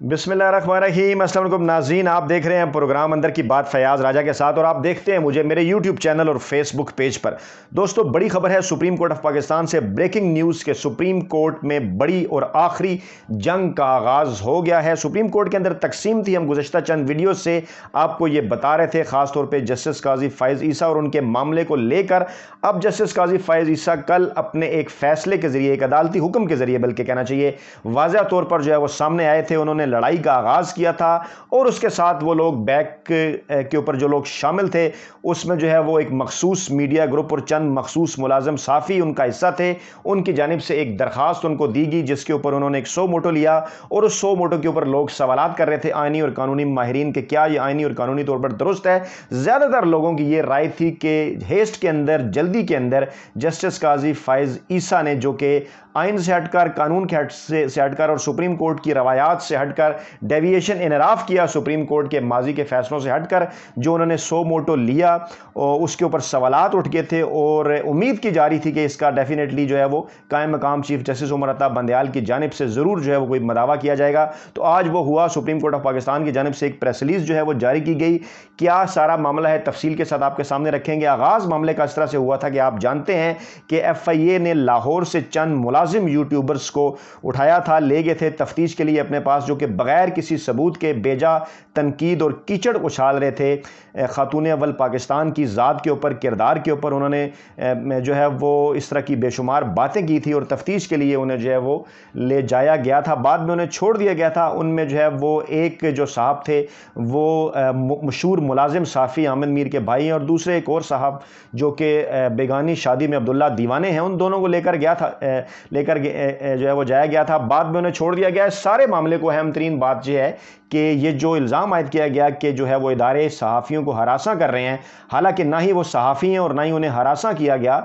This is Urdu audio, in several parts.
بسم اللہ الرحمن الرحیم۔ السلام علیکم ناظرین، آپ دیکھ رہے ہیں پروگرام اندر کی بات فیاض راجہ کے ساتھ، اور آپ دیکھتے ہیں مجھے میرے یوٹیوب چینل اور فیس بک پیج پر۔ دوستو، بڑی خبر ہے سپریم کورٹ آف پاکستان سے، بریکنگ نیوز کے سپریم کورٹ میں بڑی اور آخری جنگ کا آغاز ہو گیا ہے۔ سپریم کورٹ کے اندر تقسیم تھی، ہم گزشتہ چند ویڈیو سے آپ کو یہ بتا رہے تھے، خاص طور پہ جسٹس قاضی فائز عیسیٰ اور ان کے معاملے کو لے کر۔ اب جسٹس قاضی فائز عیسیٰ کل اپنے ایک فیصلے کے ذریعے، ایک عدالتی حکم کے ذریعے بلکہ کہنا چاہیے، واضح طور پر جو ہے وہ سامنے آئے تھے۔ انہوں نے لڑائی کا آغاز کیا تھا، اور اس کے ساتھ وہ لوگ بیک کے اوپر جو لوگ شامل تھے، اس میں جو ہے وہ ایک مخصوص میڈیا گروپ اور چند مخصوص ملازم صحافی ان کا حصہ تھے۔ ان کی جانب سے ایک درخواست ان کو دی گئی، جس کے اوپر انہوں نے ایک 100 موٹو لیا، اور اس 100 موٹو کے اوپر لوگ سوالات کر رہے تھے آئینی اور قانونی ماہرین کے، کیا یہ آئینی اور قانونی طور پر درست ہے۔ زیادہ تر لوگوں کی یہ رائے تھی کہ ہیسٹ کے اندر، جلدی کے اندر، جسٹس قاضی فائز عیسیٰ نے، جو کہ آئین سے ہٹ کر، قانون کے سے ہٹ کر اور سپریم کورٹ کی روایات سے ہٹ کر ڈیویشن انحراف کیا، سپریم کورٹ کے ماضی کے فیصلوں سے ہٹ کر جو انہوں نے 100 موٹو لیا، اس کے اوپر سوالات اٹھ گئے تھے، اور امید کی جا رہی تھی کہ اس کا ڈیفینیٹلی جو ہے وہ قائم مقام چیف جسٹس عمر عطا بندیال کی جانب سے ضرور جو ہے وہ کوئی مداوع کیا جائے گا۔ تو آج وہ ہوا، سپریم کورٹ آف پاکستان کی جانب سے ایک پریس ریلیز جو ہے وہ جاری کی گئی۔ کیا سارا معاملہ ہے، تفصیل کے ساتھ آپ کے سامنے رکھیں گے۔ آغاز معاملے کا اس طرح سے ہوا تھا کہ آپ جانتے ہیں کہ ایف آئی اے نے لاہور سے چند ملازم یوٹیوبرز کو اٹھایا تھا، لے گئے تھے تفتیش کے لیے اپنے پاس، جو کہ بغیر کسی ثبوت کے بیجا تنقید اور کیچڑ اچھال رہے تھے خاتون اول پاکستان کی ذات کے اوپر، کردار کے اوپر۔ انہوں نے جو ہے وہ اس طرح کی بے شمار باتیں کی تھی، اور تفتیش کے لیے انہیں جو ہے وہ لے جایا گیا تھا، بعد میں انہیں چھوڑ دیا گیا تھا۔ ان میں جو ہے وہ ایک جو صاحب تھے وہ مشہور ملازم صحافی عامر میر کے بھائی ہیں، اور دوسرے ایک اور صاحب جو کہ بیگانی شادی میں عبداللہ دیوانے ہیں، ان دونوں کو لے کر جو ہے وہ جایا گیا تھا، بعد میں انہیں چھوڑ دیا گیا ہے۔ سارے معاملے کو اہم ترین بات یہ ہے کہ یہ جو الزام عائد کیا گیا کہ جو ہے وہ ادارے صحافیوں کو ہراساں کر رہے ہیں، حالانکہ نہ ہی وہ صحافی ہیں اور نہ ہی انہیں ہراساں کیا گیا،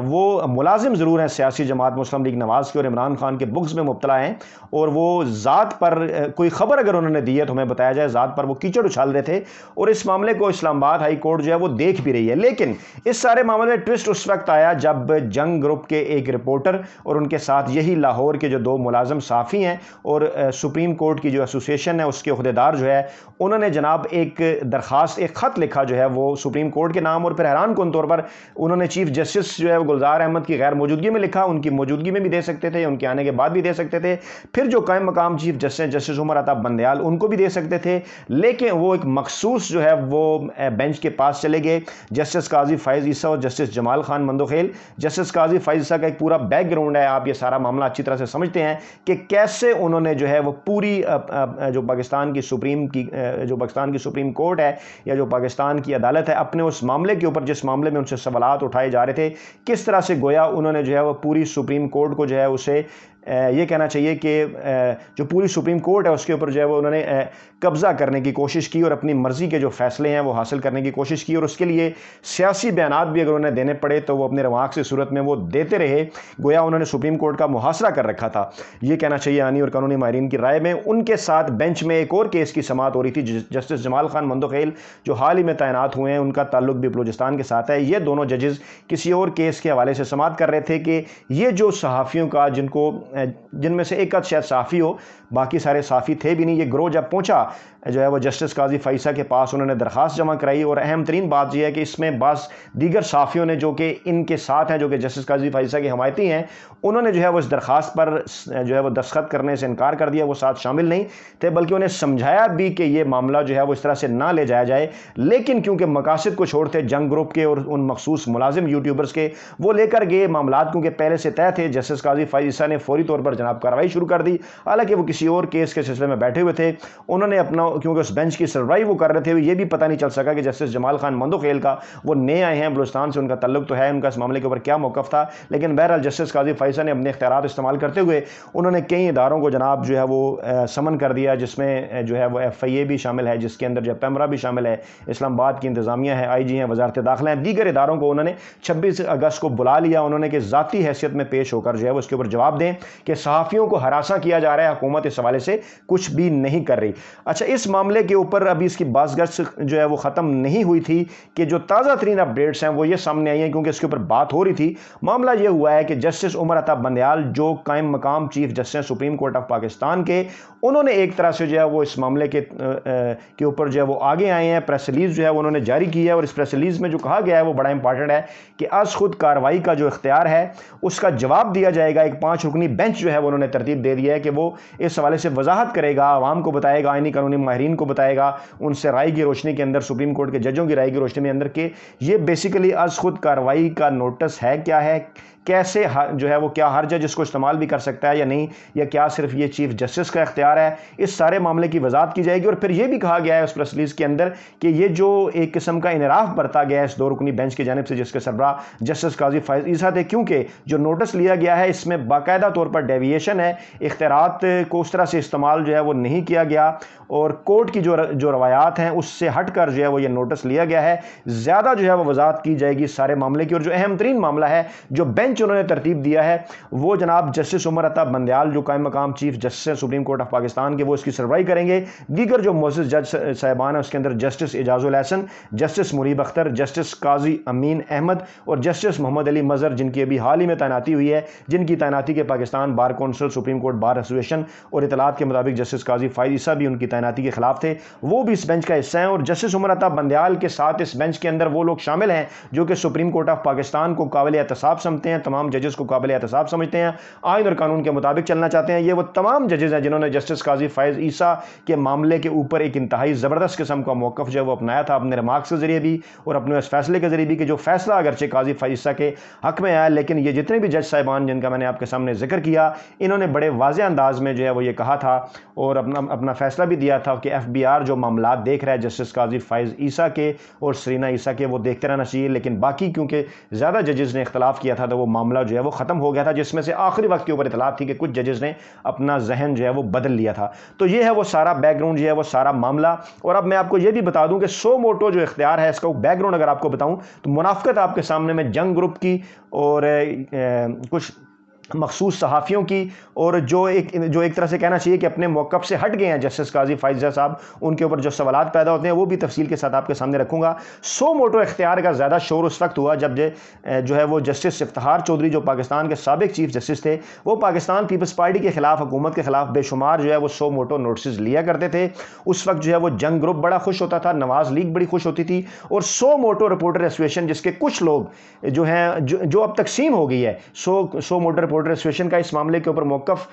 وہ ملازم ضرور ہیں سیاسی جماعت مسلم لیگ نواز کے اور عمران خان کے بغض میں مبتلا ہیں، اور وہ ذات پر کوئی خبر اگر انہوں نے دی ہے تو ہمیں بتایا جائے، ذات پر وہ کیچڑ اچھال رہے تھے، اور اس معاملے کو اسلام آباد ہائی کورٹ جو ہے وہ دیکھ بھی رہی ہے۔ لیکن اس سارے معاملے میں ٹوسٹ اس وقت آیا جب جنگ گروپ کے ایک رپورٹر اور ان کے ساتھ یہی لاہور کے جو 2 ملازم صحافی ہیں، اور سپریم کورٹ کی جو ایسوسیشن ہے اس کے عہدیدار جو ہے، انہوں نے جناب ایک درخواست، ایک خط لکھا جو ہے وہ سپریم کورٹ کے نام، اور پھر حیران کن طور پر انہوں نے چیف جسٹس جو ہے گلزار احمد کی غیر موجودگی میں لکھا۔ ان کی موجودگی میں بھی دے سکتے تھے، ان کے آنے کے بعد بھی دے سکتے تھے، پھر جو قائم مقام چیف جسٹس عمر عطا بندیال ان کو بھی دے سکتے تھے، لیکن وہ ایک مخصوص جو ہے وہ بینچ کے پاس چلے گئے، جسٹس قاضی فائز عیسیٰ اور جسٹس جمال خان مندوخیل۔ جسٹس قاضی فائز عیسیٰ کا ایک پورا بیک گراؤنڈ ہے، آپ یہ سارا معاملہ اچھی طرح سے سمجھتے ہیں کہ کیسے انہوں نے جو ہے وہ پوری جو پاکستان کی سپریم کورٹ ہے، یا جو پاکستان کی عدالت ہے، اپنے اس معاملے کے اوپر جس معاملے میں ان سے سوالات اٹھائے جا رہے تھے، کس طرح سے گویا انہوں نے جو ہے وہ پوری سپریم کورٹ کو جو ہے اسے یہ کہنا چاہیے کہ جو پوری سپریم کورٹ ہے اس کے اوپر جو ہے وہ انہوں نے قبضہ کرنے کی کوشش کی، اور اپنی مرضی کے جو فیصلے ہیں وہ حاصل کرنے کی کوشش کی، اور اس کے لیے سیاسی بیانات بھی اگر انہیں دینے پڑے تو وہ اپنے رواق سے صورت میں وہ دیتے رہے، گویا انہوں نے سپریم کورٹ کا محاصرہ کر رکھا تھا، یہ کہنا چاہیے آئینی اور قانونی ماہرین کی رائے میں۔ ان کے ساتھ بینچ میں ایک اور کیس کی سماعت ہو رہی تھی، جسٹس جمال خان مندوخیل جو حال ہی میں تعینات ہوئے ہیں، ان کا تعلق بھی بلوچستان کے ساتھ ہے۔ یہ دونوں ججز کسی اور کیس کے حوالے سے سماعت کر رہے تھے کہ یہ جو صحافیوں کا، جن میں سے ایک آدھ شاید صحافی ہو، باقی سارے صحافی تھے بھی نہیں، یہ گروہ جب پہنچا جو ہے وہ جسٹس قاضی فائز عیسیٰ کے پاس، انہوں نے درخواست جمع کرائی، اور اہم ترین بات یہ ہے کہ اس میں بعض دیگر صحافیوں نے جو کہ ان کے ساتھ ہیں، جو کہ جسٹس قاضی فائز عیسیٰ کے حمایتی ہیں، انہوں نے جو ہے وہ اس درخواست پر جو ہے وہ دستخط کرنے سے انکار کر دیا، وہ ساتھ شامل نہیں تھے، بلکہ انہیں سمجھایا بھی کہ یہ معاملہ جو ہے وہ اس طرح سے نہ لے جایا جائے، لیکن کیونکہ مقاصد کچھ اور تھے جنگ گروپ کے اور ان مخصوص ملازم یوٹیوبرز کے، وہ لے کر گئے معاملات، کیونکہ پہلے سے طے تھے۔ جسٹس قاضی فائز عیسیٰ نے فوری طور پر جناب کارروائی شروع کر دی، حالانکہ وہ کسی اور کیس کے سلسلے میں بیٹھے ہوئے تھے۔ انہوں نے اپنا، کیونکہ اس بینچ کی سربراہی وہ کر رہے تھے، یہ بھی پتہ نہیں چل سکا کہ جسٹس جمال خان مندوخیل کا، وہ نئے آئے ہیں بلوچستان سے، ان کا تعلق تو ہے، ان کا اس معاملے کے اوپر کیا موقف تھا، لیکن بہرحال جسٹس قاضی فائز عیسیٰ نے اپنے اختیارات استعمال کرتے ہوئے انہوں نے کئی اداروں کو جناب جو ہے وہ سمن کر دیا، جس میں جو ہے وہ ایف آئی اے بھی شامل ہے، جس کے اندر جو پیمرا بھی شامل ہے، اسلام آباد کی انتظامیہ ہے، آئی جی ہیں، وزارت داخلہ ہیں، دیگر اداروں کو انہوں نے 26 اگست کو بلا لیا، انہوں نے کہ ذاتی حیثیت میں پیش ہو کر جو ہے وہ اس کے اوپر جواب دیں۔ کہ صحافیوں کو ہراساں کیا جا رہا ہے، حکومت اس حوالے سے کچھ بھی نہیں کر رہی۔ اچھا، اس معاملے کے اوپر ابھی اس کی باز گشت جو ہے وہ ختم نہیں ہوئی تھی کہ جو تازہ ترین اپڈیٹس ہیں وہ یہ سامنے آئی ہیں، کیونکہ اس کے اوپر بات ہو رہی تھی۔ معاملہ یہ ہوا ہے کہ جسٹس عمر عطا بندیال جو قائم مقام chief justice supreme court of Pakistan کے، انہوں نے ایک طرح سے جو ہے وہ اس معاملے کے اوپر جو ہے وہ آگے آئے ہیں۔ پریس ریلیز جو ہے انہوں نے جاری کی ہے، اور اس پریس ریلیز میں جو کہا گیا ہے وہ بڑا امپارٹنٹ ہے کہ از خود کارروائی کا جو اختیار ہے اس کا جواب دیا جائے گا۔ ایک 5 رکنی بینچ جو ہے وہ انہوں نے ترتیب دے دیا ہے کہ وہ اس حوالے سے وضاحت کرے گا، عوام کو بتائے گا، آئینی قانونی ماہرین کو بتائے گا، ان سے رائے کی روشنی کے اندر، سپریم کورٹ کے ججوں کی رائے کی روشنی میں اندر کہ یہ بیسیکلی از خود کارروائی کا نوٹس ہے کیا ہے، کیسے جو ہے وہ کیا ہر جج اس کو استعمال بھی کر سکتا ہے یا نہیں، یا کیا صرف یہ چیف جسٹس کا اختیار ہے۔ اس سارے معاملے کی وضاحت کی جائے گی۔ اور پھر یہ بھی کہا گیا ہے اس پریس ریلیز کے اندر کہ یہ جو ایک قسم کا انحراف برتا گیا ہے اس 2 رکنی بینچ کی جانب سے، جس کے سربراہ جسٹس قاضی فائز عیسیٰ تھے، کیونکہ جو نوٹس لیا گیا ہے اس میں باقاعدہ طور پر ڈیویشن ہے، اختیارات کو اس طرح سے استعمال جو ہے وہ نہیں کیا گیا، اور کورٹ کی جو روایات ہیں اس سے ہٹ کر جو ہے وہ یہ نوٹس لیا گیا ہے۔ زیادہ جو ہے وہ وضاحت کی جائے گی اس سارے معاملے کی۔ اور جو اہم ترین معاملہ ہے جو بینچ انہوں نے ترتیب دیا ہے وہ جناب جسٹس عمر عطا بندیال جو قائم مقام chief justice supreme court of Pakistan کے، وہ اس کی سربراہی کریں گے۔ دیگر جو معزز جج صاحبان ہیں اس کے اندر جسٹس اعجاز الحسن، جسٹس مریب اختر، جسٹس قاضی امین احمد اور جسٹس محمد علی مظہر، جن کی ابھی حال ہی میں تعیناتی ہوئی ہے، جن کی تعیناتی کے Pakistan bar council, supreme court bar association اور اطلاعات کے مطابق جسٹس قاضی فائز عیسیٰ بھی ان کی تعیناتی کے خلاف تھے، وہ بھی اس بینچ کا حصہ ہیں۔ اور جسٹس عمر عطا بندیال کے ساتھ اس بینچ کے اندر وہ لوگ شامل ہیں جو کہ سپریم کورٹ آف پاکستان کو قابل احتساب سمجھتے ہیں، تمام ججز کو قابل احتساب سمجھتے ہیں، آئین اور قانون کے مطابق چلنا چاہتے ہیں۔ یہ وہ تمام ججز ہیں جنہوں نے جسٹس قاضی فائز عیسیٰ کے معاملے کے اوپر ایک انتہائی زبردست قسم کا موقف جو ہے وہ اپنایا تھا، اپنے ریمارکس کے ذریعے بھی اور اپنے اس فیصلے کے ذریعے بھی، کہ جو فیصلہ اگرچہ قاضی فائز عیسیٰ کے حق میں آیا، لیکن یہ جتنے بھی جج صاحبان جن کا میں نے آپ کے سامنے ذکر کیا، انہوں نے بڑے واضح انداز میں جو ہے وہ یہ کہا تھا اور اپنا فیصلہ بھی دیا تھا کہ FBR جو معاملات دیکھ رہا ہے جسٹس قاضی فائز عیسیٰ کے اور سرینا عیسیٰ کے، وہ دیکھتے رہنا چاہیے، لیکن باقی کیونکہ زیادہ ججز نے اختلاف کیا تھا تو وہ معاملہ جو ہے وہ ختم ہو گیا تھا، جس میں سے آخری وقت کے اوپر اطلاع تھی کہ کچھ ججز نے اپنا ذہن جو ہے وہ بدل لیا تھا۔ تو یہ ہے وہ سارا بیک گراؤنڈ، یہ ہے وہ سارا معاملہ۔ اور اب میں آپ کو یہ بھی بتا دوں کہ سو موٹو جو اختیار ہے اس کا بیک گراؤنڈ اگر آپ کو بتاؤں تو منافقت آپ کے سامنے میں جنگ گروپ کی اور کچھ مخصوص صحافیوں کی، اور جو ایک طرح سے کہنا چاہیے کہ اپنے موقف سے ہٹ گئے ہیں جسٹس قاضی فائز عیسیٰ صاحب، ان کے اوپر جو سوالات پیدا ہوتے ہیں وہ بھی تفصیل کے ساتھ آپ کے سامنے رکھوں گا۔ سو موٹو اختیار کا زیادہ شور اس وقت ہوا جب جو ہے وہ جسٹس افتخار چودھری جو پاکستان کے سابق چیف جسٹس تھے، وہ پاکستان پیپلز پارٹی کے خلاف، حکومت کے خلاف بے شمار جو ہے وہ سو موٹو نوٹسز لیا کرتے تھے۔ اس وقت جو ہے وہ جنگ گروپ بڑا خوش ہوتا تھا، نواز لیگ بڑی خوش ہوتی تھی، اور سو موٹو رپورٹر ایسوسیشن جس کے کچھ لوگ جو ہیں جو اب تقسیم ہو گئی ہے، سو موٹو رپورٹر ایسوسیشن کا اس معاملے کے اوپر موقف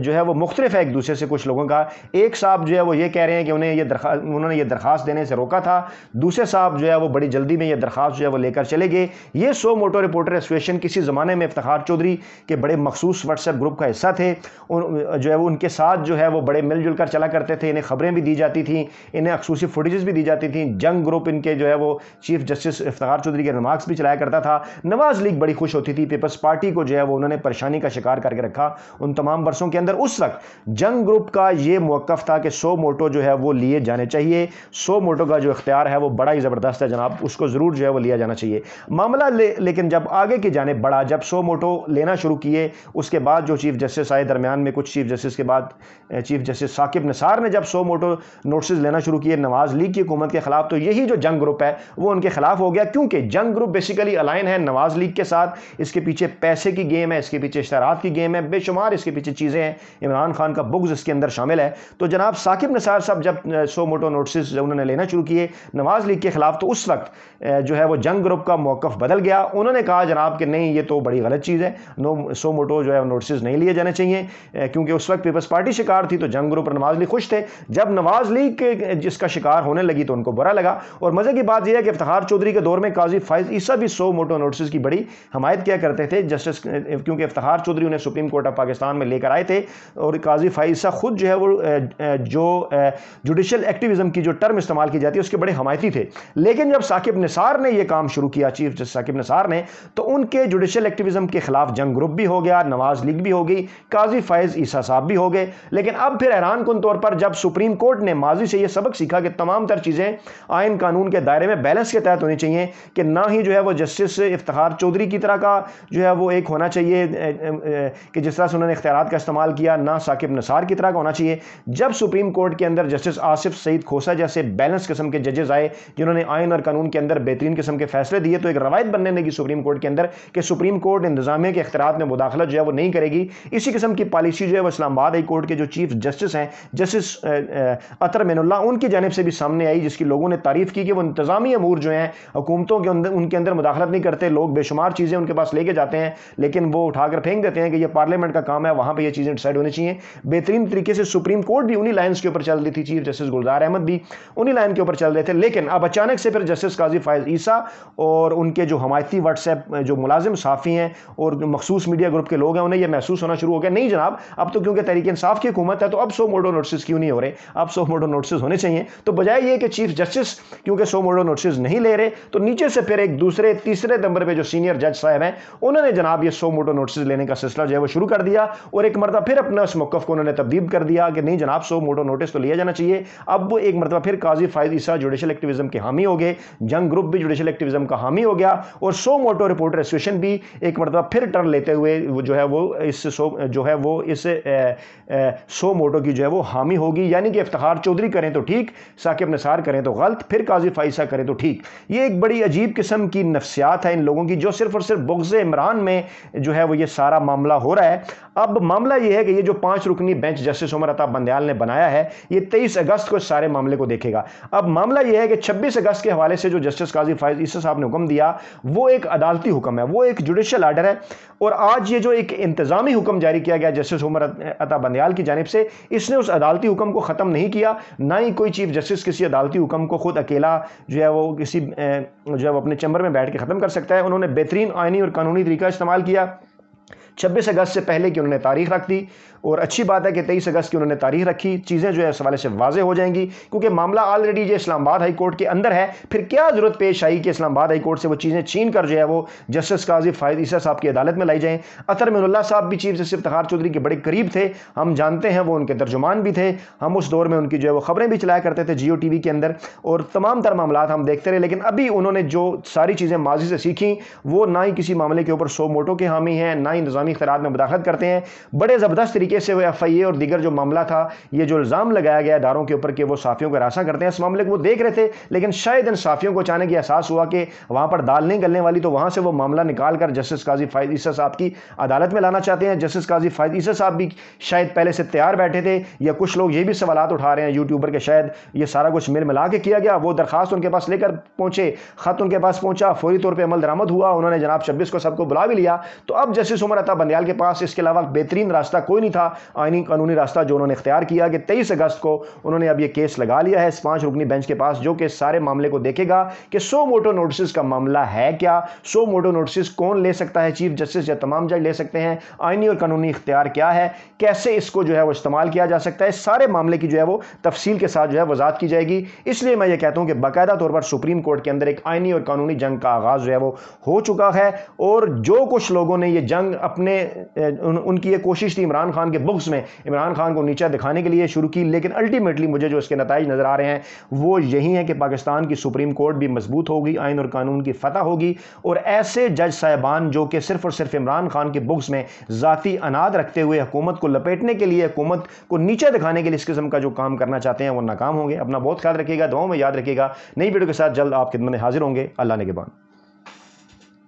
جو ہے وہ مختلف ہے ایک دوسرے سے۔ کچھ لوگوں کا، ایک صاحب جو ہے وہ یہ کہہ رہے ہیں کہ انہوں نے یہ درخواست دینے سے روکا تھا، دوسرے صاحب جو ہے وہ بڑی جلدی میں یہ درخواست جو ہے وہ لے کر چلے گئے۔ یہ سو موٹو رپورٹر ایسوسیشن کسی زمانے میں افتخار چودھری کے بڑے مخصوص واٹس ایپ گروپ کا حصہ تھے، جو ہے وہ ان کے ساتھ جو ہے وہ بڑے مل جل کر چلا کرتے تھے، انہیں خبریں بھی دی جاتی تھیں، انہیں ایکسکلوسیو فوٹیجز بھی دی جاتی تھیں۔ جنگ گروپ ان کے جو ہے وہ چیف جسٹس افتخار چودھری کے ریمارکس بھی چلایا کرتا تھا۔ نواز لیگ بڑی خوش ہوتی تھی، پیپلز پارٹی کو جو ہے وہ انہوں نے پریشانی کا شکار کر کے رکھا ان تمام برسوں کے اندر۔ اس وقت جنگ گروپ کا یہ موقف تھا کہ سو موٹو جو ہے وہ لیے جانے چاہیے، سو موٹو کا جو اختیار ہے وہ بڑا ہی زبردست ہے جناب، اس کو ضرور جو ہے وہ لیا جانا چاہیے۔ معاملہ لیکن جب آگے کی جانب بڑھا، جب سو موٹو لینا شروع کیے، اس کے بعد جو چیف جسٹس آئے درمیان میں، کچھ چیف جسٹس کے بعد چیف جسٹس ثاقب نثار نے جب سو موٹو نوٹسز لینا شروع کیے نواز لیگ کی حکومت کے خلاف، تو یہی جو جنگ گروپ ہے وہ ان کے خلاف ہو گیا، کیونکہ جنگ گروپ بیسیکلی الائن ہے نواز لیگ کے ساتھ۔ اس کے پیچھے پیسے کی گیم ہے، اس کے پیچھے اشتہارات کی گیم ہے، بے شمار اس کے پیچھے چیزیں ہیں، عمران خان کا بغض اس کے اندر شامل ہے۔ تو جناب ثاقب نثار صاحب جب سو موٹو نوٹسز انہوں نے لینا شروع کیے نواز لیگ کے خلاف، تو اس وقت جو ہے وہ جنگ گروپ کا موقف بدل گیا۔ انہوں نے کہا جناب کہ نہیں، یہ تو بڑی غلط چیز ہے، سو موٹو جو ہے نوٹسز نہیں لیے جانے چاہیے، کیونکہ اس وقت پیپلز پارٹی شکار تھی تو جنگ گروپ اور نواز لیگ خوش تھے۔ جب نواز لیگ جس کا شکار ہونے لگی تو ان کو برا لگا۔ اور مزے کی بات یہ ہے کہ افتخار چودھری کے دور میں قاضی فائز عیسیٰ بھی سو موٹو نوٹسز کی بڑی حمایت کیا کرتے تھے، جسٹس کیونکہ افتخار چودھری انہیں سپریم کورٹ آف پاکستان میں لے کر آئے تھے، اور قاضی فائز عیسیٰ خود جو ہے وہ جو جوڈیشل ایکٹیویزم کی جو ٹرم استعمال کی جاتی ہے اس کے بڑے حمایتی تھے۔ لیکن جب ثاقب نثار نے یہ کام شروع کیا، چیف جسٹس ثاقب نثار نے، تو ان کے جوڈیشل ایکٹیویزم کے خلاف جنگ گروپ بھی ہو گیا، نواز لیگ بھی ہو گئی، قاضی فائز عیسیٰ صاحب بھی ہو گئے۔ لیکن اب پھر حیران کن طور پر جب سپریم کورٹ نے ماضی سے یہ سبق سیکھا کہ تمام تر چیزیں آئین قانون کے دائرے میں بیلنس کے تحت ہونی چاہیے، کہ نہ ہی جو ہے وہ جسٹس افتخار چودھری کی طرح کا جو ہے وہ ایک ہونا چاہیے چاہیے کہ جس طرح سے انہوں نے اختیارات کا استعمال کیا، نہ ثاقب نثار کی طرح کا ہونا چاہیے۔ جب سپریم کورٹ کے اندر جسٹس آصف سعید کھوسہ جیسے بیلنس قسم کے ججز آئے جنہوں نے آئین اور قانون کے اندر بہترین قسم کے فیصلے دیے، تو ایک روایت بننے لگی سپریم کورٹ کے اندر کہ سپریم کورٹ انتظامیہ کے اختیارات میں مداخلت جو ہے وہ نہیں کرے گی۔ اسی قسم کی پالیسی جو ہے وہ اسلام آباد ہائی کورٹ کے جو چیف جسٹس ہیں جسٹس اطہر مین اللہ، ان کی جانب سے بھی سامنے آئی، جس کی لوگوں نے تعریف کی کہ وہ انتظامی امور جو ہیں حکومتوں کے اندر ان کے اندر مداخلت نہیں کرتے۔ لوگ بے شمار چیزیں ان کے پاس لے کے جاتے ہیں لیکن وہ اٹھا کر پھینک دیتے ہیں کہ یہ پارلیمنٹ کا کام ہے، وہاں پہ یہ چیزیں ڈیسائیڈ ہونی چاہیے۔ بہترین طریقے سے سپریم کورٹ بھی انہی لائنز کے اوپر چل رہی تھی، چیف جسٹس گلزار احمد بھی انہی لائن کے اوپر چل رہے تھے، لیکن اب اچانک سے پھر جسٹس قاضی فائز عیسیٰ اور ان کے جو حمایتی واٹس ایپ جو ملازم صحافی ہیں اور مخصوص میڈیا گروپ کے لوگ ہیں انہیں یہ محسوس ہونا شروع ہو گیا، نہیں جناب اب تو کیونکہ تحریک انصاف کی حکومت ہے تو اب 100 موڈو نوٹسز کیوں نہیں ہو رہے، اب 100 موڈو نوٹسز ہونے چاہیے۔ تو بجائے یہ کہ چیف جسٹس کیونکہ 100 موڈو نوٹسز نہیں لے رہے تو نیچے سے پھر ایک دوسرے تیسرے نمبر پہ جو سینئر جج صاحب ہیں انہوں نے جناب یہ 100 موڈو نوٹسز لینے کا سلسلہ جو ہے وہ شروع کر دیا، اور ایک مرتبہ پھر اپنا اس موقف کو انہوں نے تبدیل کر دیا کہ نہیں جناب 100 موڈو نوٹس تو لیا جانا چاہیے۔ اب وہ ایک مرتبہ پھر قاضی فائز عیسیٰ جوڈیشل ایکٹیویزم کے حامی ہو گئے، جنگ گروپ بھی جوڈیشل ایکٹیویزم کا حامی ہو گیا، اور 100 موٹو رپورٹر ایسوسیشن بھی ایک مرتبہ پھر ٹرن لیتے ہوئے جو ہے وہ اس 100 موٹو کی جو ہے وہ حامی ہوگی، یعنی کہ افتخار چودھری کریں تو ٹھیک، ثاقب نثار کریں تو غلط، پھر قاضی فائز عیسیٰ کریں تو ٹھیک۔ یہ ایک بڑی عجیب قسم کی نفسیات ہے ان لوگوں کی جو صرف اور صرف بغض عمران میں جو ہے وہ یہ سارا معاملہ ہو رہا ہے۔ اب معاملہ یہ ہے کہ یہ جو 5 رکنی بینچ جسٹس عمر عطا بندیال نے بنایا ہے یہ 23 اگست کو اس سارے معاملے کو دیکھے گا۔ اب معاملہ یہ ہے کہ 26 اگست کے حوالے سے جو جسٹس قاضی فائز عیسیٰ صاحب نے حکم دیا وہ ایک عدالتی حکم ہے، وہ ایک جوڈیشل آرڈر ہے، اور آج یہ جو ایک انتظامی حکم جاری کیا گیا جسٹس عمر عطا بندیال کی جانب سے، اس نے اس عدالتی حکم کو ختم نہیں کیا، نہ ہی کوئی چیف جسٹس کسی عدالتی حکم کو خود اکیلا جو ہے وہ کسی جو ہے وہ اپنے چیمبر میں بیٹھ کے ختم کر سکتا ہے۔ انہوں نے بہترین آئینی اور قانونی طریقہ استعمال کیا، 26 اگست سے پہلے کی انہوں نے تاریخ رکھ دی، اور اچھی بات ہے کہ 23 اگست کی انہوں نے تاریخ رکھی، چیزیں جو ہے اس حوالے سے واضح ہو جائیں گی کیونکہ معاملہ آلریڈی جو اسلام آباد ہائی کورٹ کے اندر ہے، پھر کیا ضرورت پیش آئی کہ اسلام آباد ہائی کورٹ سے وہ چیزیں چھین کر جو ہے وہ جسٹس قاضی فائز عیسیٰ صاحب کی عدالت میں لائی جائیں۔ اطہر مین اللہ صاحب بھی چیف جسٹس افتخار چودھری کے بڑے قریب تھے، ہم جانتے ہیں، وہ ان کے ترجمان بھی تھے، ہم اس دور میں ان کی جو ہے وہ خبریں بھی چلایا کرتے تھے جیو ٹی وی کے اندر، اور تمام تر معاملات ہم دیکھتے رہے، لیکن ابھی انہوں نے جو ساری چیزیں ماضی سے سیکھیں وہ نہ ہی کسی معاملے کے اوپر 100 موٹو کے حامی ہیں، نہ ہی نظامی اختیارات میں مداخلت کرتے ہیں۔ بڑے زبردست طریقے سے وہ ایف آئی اے اور دیگر جو معاملہ تھا، یہ جو الزام لگایا گیا اداروں کے اوپر کہ وہ صحافیوں کو ہراساں کرتے ہیں، اس معاملے کو وہ دیکھ رہے تھے، لیکن شاید ان صحافیوں کو اچانک یہ احساس ہوا کہ وہاں پر دال نہیں گلنے والی، تو وہاں سے وہ معاملہ نکال کر جسٹس قاضی فائز عیسیٰ صاحب کی عدالت میں لانا چاہتے ہیں۔ جسٹس قاضی فائز عیسیٰ صاحب بھی شاید پہلے سے تیار بیٹھے تھے، یا کچھ لوگ یہ بھی سوالات اٹھا رہے ہیں یوٹیوبر کے شاید یہ سارا کچھ مل ملا کے کیا گیا، وہ درخواست ان کے پاس لے کر پہنچے، خط ان کے پاس پہنچا، فوری طور پہ عمل درآمد ہوا، انہوں نے جناب 26 کو سب کو بلا بھی لیا، تو اب جسٹس عمر عطا بندیال کے پاس اس کے علاوہ بہترین راستہ کوئی نہیں تھا، آئینی قانونی راستہ جو انہوں نے اختیار کیا کہ 23 اگست کو انہوں نے اب یہ کیس لگا لیا ہے اس 5 رکنی بینچ کے پاس، جو کہ سارے معاملے کو دیکھے گا کہ 100 موٹو نوٹسز کا معاملہ ہے کیا، 100 موٹو نوٹسز کون لے سکتا ہے، چیف جسٹس یا تمام جج لے سکتے ہیں، آئینی اور قانونی اختیار کیا ہے، کیسے اس کو جو ہے وہ استعمال کیا جا سکتا ہے، سارے معاملے کی جو ہے وہ تفصیل کے ساتھ جو ہے وضاحت کی جائے گی۔ اس لیے میں یہ کہتا ہوں کہ باقاعدہ طور پر سپریم کورٹ کے اندر ایک آئینی اور قانونی جنگ کا آغاز جو ہے وہ ہو چکا ہے، اور جو کچھ لوگوں نے یہ جنگ اپنے ان کی یہ کوشش تھی عمران خان کے بغض میں عمران خان کو نیچا دکھانے کے لیے شروع کی، لیکن الٹیمیٹلی مجھے جو اس کے نتائج نظر آ رہے ہیں وہ یہی ہیں کہ پاکستان کی سپریم کورٹ بھی مضبوط ہوگی، آئین اور قانون کی فتح ہوگی، اور ایسے جج صاحبان جو کہ صرف اور صرف عمران خان کے بغض میں ذاتی اناد رکھتے ہوئے حکومت کو لپیٹنے کے لیے، حکومت کو نیچے دکھانے کے لیے اس قسم کا جو کام کرنا چاہتے ہیں وہ ناکام ہوں گے۔ اپنا بہت خیال رکھیے گا، دعاؤں میں یاد رکھیے گا۔ نئی ویڈیو کے ساتھ جلد آپ خدمت میں حاضر ہوں گے۔ اللہ نگہبان۔